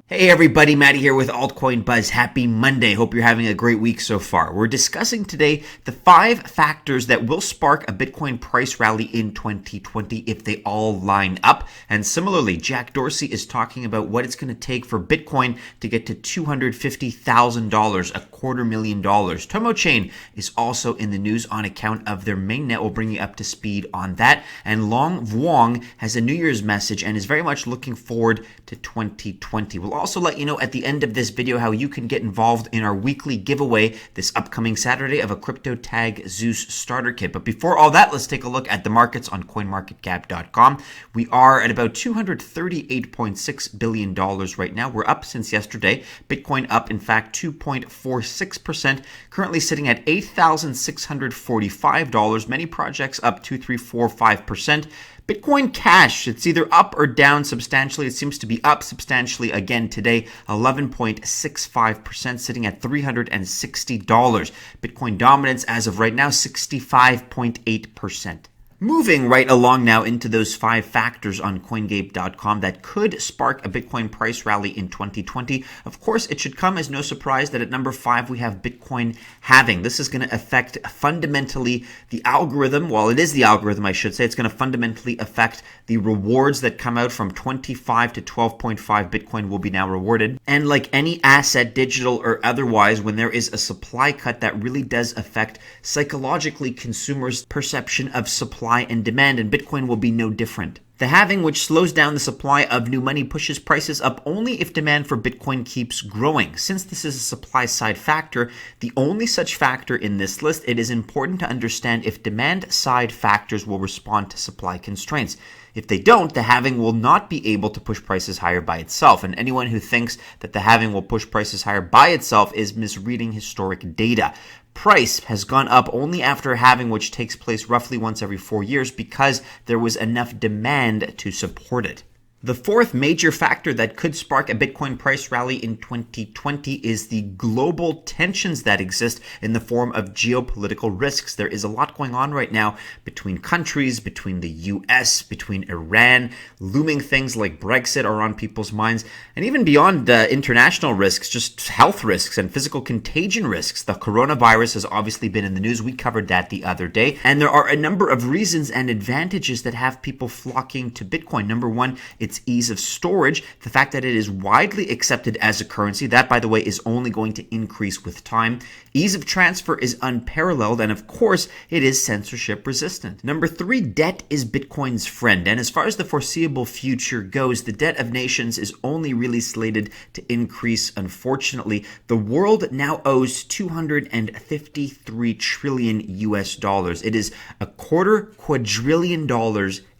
Hey everybody, Matty here with Altcoin Buzz. Happy Monday. Hope you're having a great week so far. We're discussing today the 5 factors that will spark a Bitcoin price rally in 2020 if they all line up. And similarly, Jack Dorsey is talking about what it's going to take for Bitcoin to get to $250,000, $250,000. Tomochain is also in the news on account of their mainnet. We'll bring you up to speed on that. And Long Vuong has a New Year's message and is very much looking forward to 2020. We'll also let you know at the end of this video how you can get involved in our weekly giveaway this upcoming Saturday of a Crypto Tag Zeus starter kit. But before all that, let's take a look at the markets on coinmarketcap.com. We are at about $238.6 billion right now. We're up since yesterday. Bitcoin up, in fact, 2.46%, currently sitting at $8,645. Many projects up 2, 3, 4, 5%. Bitcoin Cash, it's either up or down substantially. It seems to be up substantially again today, 11.65%, sitting at $360. Bitcoin dominance as of right now, 65.8%. Moving right along now into those 5 factors on CoinGape.com that could spark a Bitcoin price rally in 2020. Of course, it should come as no surprise that at number 5 we have Bitcoin halving. This is going to affect fundamentally the algorithm. Well, it is the algorithm, I should say. It's going to fundamentally affect the rewards that come out from 25 to 12.5 Bitcoin will be now rewarded. And like any asset, digital or otherwise, when there is a supply cut, that really does affect psychologically consumers' perception of supply and demand, and Bitcoin will be no different. The halving, which slows down the supply of new money, pushes prices up only if demand for Bitcoin keeps growing. Since this is a supply side factor, the only such factor in this list, it is important to understand if demand side factors will respond to supply constraints. If they don't, the halving will not be able to push prices higher by itself. And anyone who thinks that the halving will push prices higher by itself is misreading historic data. Price has gone up only after halving, which takes place roughly once every 4 years, because there was enough demand to support it. The 4th major factor that could spark a Bitcoin price rally in 2020 is the global tensions that exist in the form of geopolitical risks. There is a lot going on right now between countries, between the US, between Iran. Looming things like Brexit are on people's minds. And even beyond international risks, just health risks and physical contagion risks. The coronavirus has obviously been in the news. We covered that the other day. And there are a number of reasons and advantages that have people flocking to Bitcoin. Number 1, its ease of storage, the fact that it is widely accepted as a currency. That, by the way, is only going to increase with time. Ease of transfer is unparalleled, and of course, it is censorship resistant. Number 3, debt is Bitcoin's friend, and as far as the foreseeable future goes, the debt of nations is only really slated to increase, unfortunately. The world now owes $253 trillion US. It is a $250 quadrillion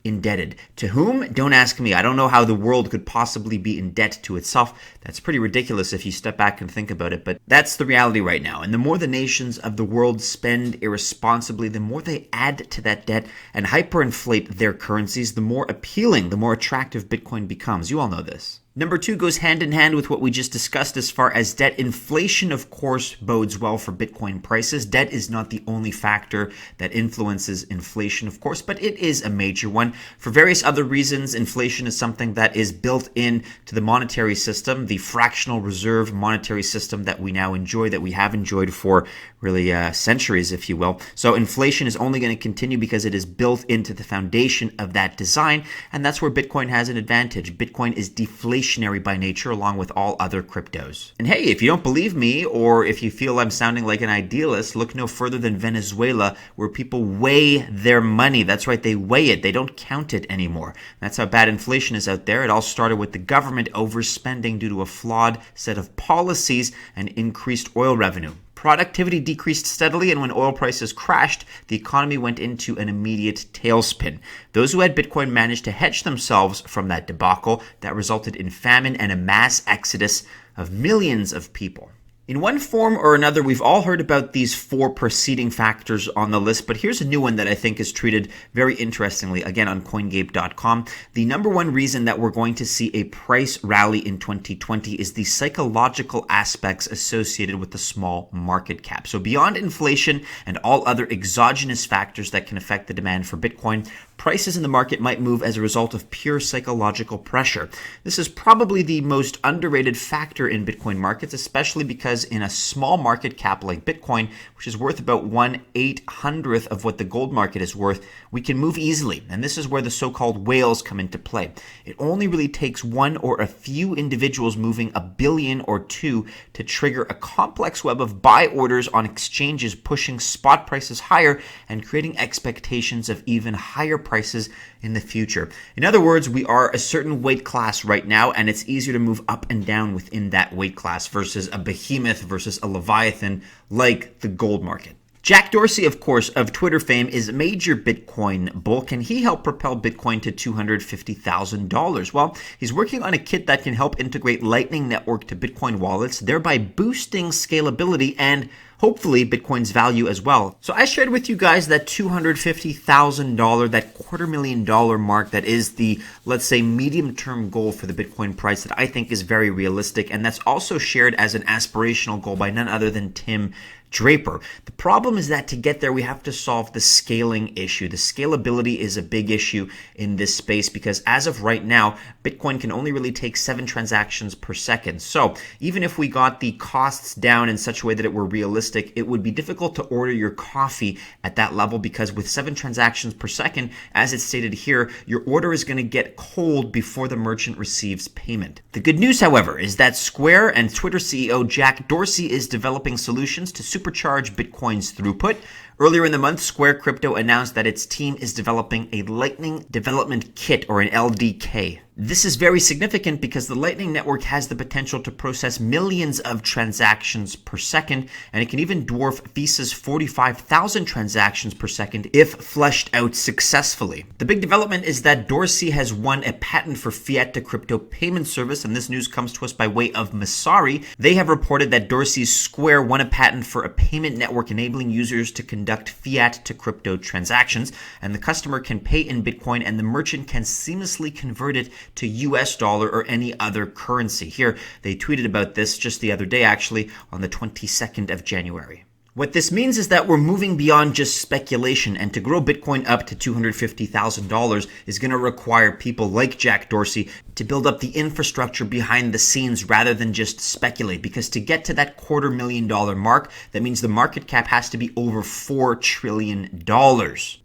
indebted. To whom? Don't ask me. I don't know how the world could possibly be in debt to itself. That's pretty ridiculous if you step back and think about it, but that's the reality right now. And the more the nations of the world spend irresponsibly, the more they add to that debt and hyperinflate their currencies, the more appealing, the more attractive Bitcoin becomes. You all know this. Number 2 goes hand in hand with what we just discussed as far as debt. Inflation, of course, bodes well for Bitcoin prices. Debt is not the only factor that influences inflation, of course, but it is a major one. For various other reasons, inflation is something that is built in to the monetary system, the fractional reserve monetary system that we now enjoy, that we have enjoyed for really centuries, if you will. So inflation is only going to continue because it is built into the foundation of that design, and that's where Bitcoin has an advantage. Bitcoin is deflationary by nature, along with all other cryptos. And hey, if you don't believe me, or if you feel I'm sounding like an idealist, look no further than Venezuela, where people weigh their money. That's right, they weigh it. They don't count it anymore. That's how bad inflation is out there. It all started with the government overspending due to a flawed set of policies and increased oil revenue. Productivity decreased steadily, and when oil prices crashed, the economy went into an immediate tailspin. Those who had Bitcoin managed to hedge themselves from that debacle that resulted in famine and a mass exodus of millions of people. In one form or another, we've all heard about these 4 preceding factors on the list, but here's a new one that I think is treated very interestingly, again on CoinGape.com. The number 1 reason that we're going to see a price rally in 2020 is the psychological aspects associated with the small market cap. So beyond inflation and all other exogenous factors that can affect the demand for Bitcoin, prices in the market might move as a result of pure psychological pressure. This is probably the most underrated factor in Bitcoin markets, especially because in a small market cap like Bitcoin, which is worth about 1/800th of what the gold market is worth, we can move easily. And this is where the so-called whales come into play. It only really takes one or a few individuals moving a billion or two to trigger a complex web of buy orders on exchanges, pushing spot prices higher and creating expectations of even higher prices in the future. In other words, we are a certain weight class right now, and it's easier to move up and down within that weight class versus a behemoth versus a leviathan like the gold market. Jack Dorsey, of course, of Twitter fame, is a major Bitcoin bull. Can he help propel Bitcoin to $250,000? Well, he's working on a kit that can help integrate Lightning Network to Bitcoin wallets, thereby boosting scalability and hopefully Bitcoin's value as well. So I shared with you guys that $250,000, that $250,000 mark that is the, let's say, medium-term goal for the Bitcoin price that I think is very realistic, and that's also shared as an aspirational goal by none other than Tim Draper. The problem is that to get there, we have to solve the scaling issue. The scalability is a big issue in this space because as of right now, Bitcoin can only really take 7 transactions per second. So even if we got the costs down in such a way that it were realistic, it would be difficult to order your coffee at that level because with 7 transactions per second, as it's stated here, your order is going to get cold before the merchant receives payment. The good news, however, is that Square and Twitter CEO Jack Dorsey is developing solutions to supercharge Bitcoin's throughput. Earlier in the month, Square Crypto announced that its team is developing a Lightning Development Kit, or an LDK. This is very significant because the Lightning Network has the potential to process millions of transactions per second, and it can even dwarf Visa's 45,000 transactions per second if fleshed out successfully. The big development is that Dorsey has won a patent for fiat to crypto payment service, and this news comes to us by way of Masari. They have reported that Dorsey's Square won a patent for a payment network enabling users to conduct fiat to crypto transactions, and the customer can pay in Bitcoin and the merchant can seamlessly convert it to US dollar or any other currency. Here, they tweeted about this just the other day, actually, on the 22nd of January. What this means is that we're moving beyond just speculation, and to grow Bitcoin up to $250,000 is going to require people like Jack Dorsey to build up the infrastructure behind the scenes rather than just speculate. Because to get to that $250,000 mark, that means the market cap has to be over $4 trillion.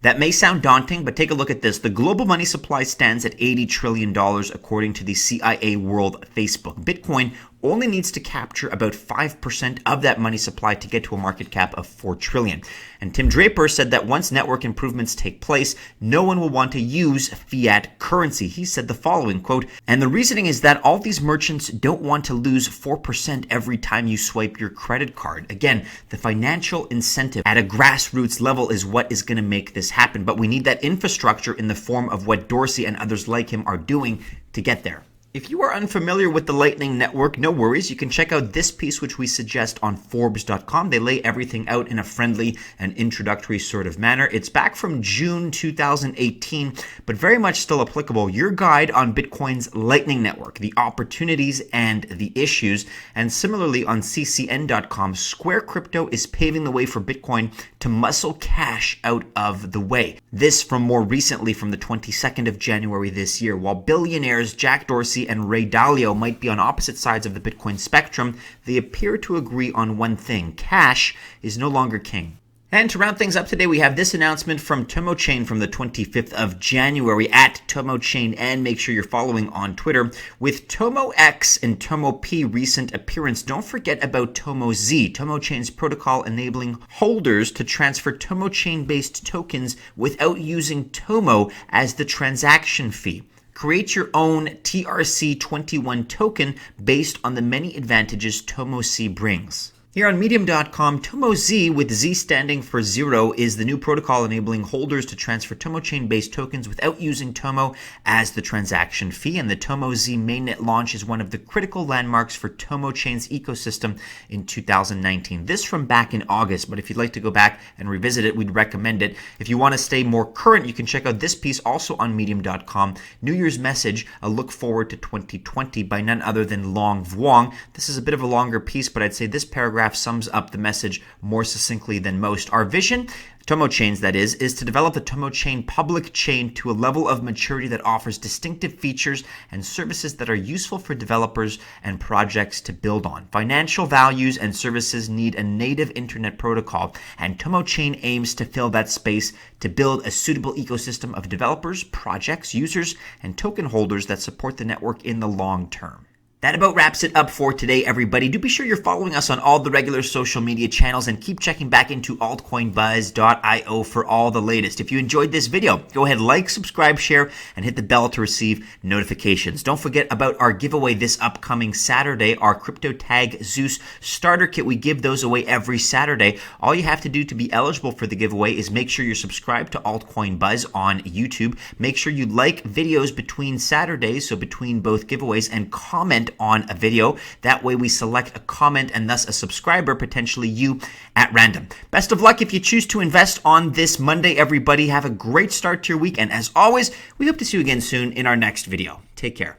That may sound daunting, but take a look at this. The global money supply stands at $80 trillion according to the CIA World Facebook. Bitcoin only needs to capture about 5% of that money supply to get to a market cap of $4 trillion. And Tim Draper said that once network improvements take place, no one will want to use fiat currency. He said the following, quote, "And the reasoning is that all these merchants don't want to lose 4% every time you swipe your credit card." Again, the financial incentive at a grassroots level is what is going to make this happen. But we need that infrastructure in the form of what Dorsey and others like him are doing to get there. If you are unfamiliar with the Lightning Network, no worries. You can check out this piece, which we suggest on Forbes.com. They lay everything out in a friendly and introductory sort of manner. It's back from June 2018, but very much still applicable. Your guide on Bitcoin's Lightning Network, the opportunities and the issues. And similarly on CCN.com, Square Crypto is paving the way for Bitcoin to muscle cash out of the way. This from more recently from the 22nd of January this year. While billionaires Jack Dorsey and Ray Dalio might be on opposite sides of the Bitcoin spectrum, they appear to agree on one thing: cash is no longer king. And to round things up today, we have this announcement from Tomochain from the 25th of January at Tomochain, and make sure you're following on Twitter. With TomoX and TomoP recent appearance, don't forget about TomoZ, Tomochain's protocol enabling holders to transfer Tomochain-based tokens without using Tomo as the transaction fee. Create your own TRC21 token based on the many advantages TomoC brings. Here on Medium.com, TomoZ, with Z standing for zero, is the new protocol enabling holders to transfer Tomochain-based tokens without using Tomo as the transaction fee. And the TomoZ mainnet launch is one of the critical landmarks for Tomochain's ecosystem in 2019. This from back in August, but if you'd like to go back and revisit it, we'd recommend it. If you want to stay more current, you can check out this piece also on Medium.com. New Year's message, a look forward to 2020 by none other than Long Vuong. This is a bit of a longer piece, but I'd say this paragraph sums up the message more succinctly than most. Our vision: Tomochains, that is to develop the Tomochain public chain to a level of maturity that offers distinctive features and services that are useful for developers and projects to build on. Financial values and services need a native internet protocol, and Tomochain aims to fill that space to build a suitable ecosystem of developers, projects, users, and token holders that support the network in the long term. That about wraps it up for today, everybody. Do be sure you're following us on all the regular social media channels and keep checking back into altcoinbuzz.io for all the latest. If you enjoyed this video, go ahead, like, subscribe, share, and hit the bell to receive notifications. Don't forget about our giveaway this upcoming Saturday, our Crypto Tag Zeus starter kit. We give those away every Saturday. All you have to do to be eligible for the giveaway is make sure you're subscribed to Altcoin Buzz on YouTube. Make sure you like videos between Saturdays, so between both giveaways, and comment on a video. That way we select a comment and thus a subscriber, potentially you, at random. Best of luck if you choose to invest on this Monday, everybody. Have a great start to your week, and as always, we hope to see you again soon in our next video. Take care.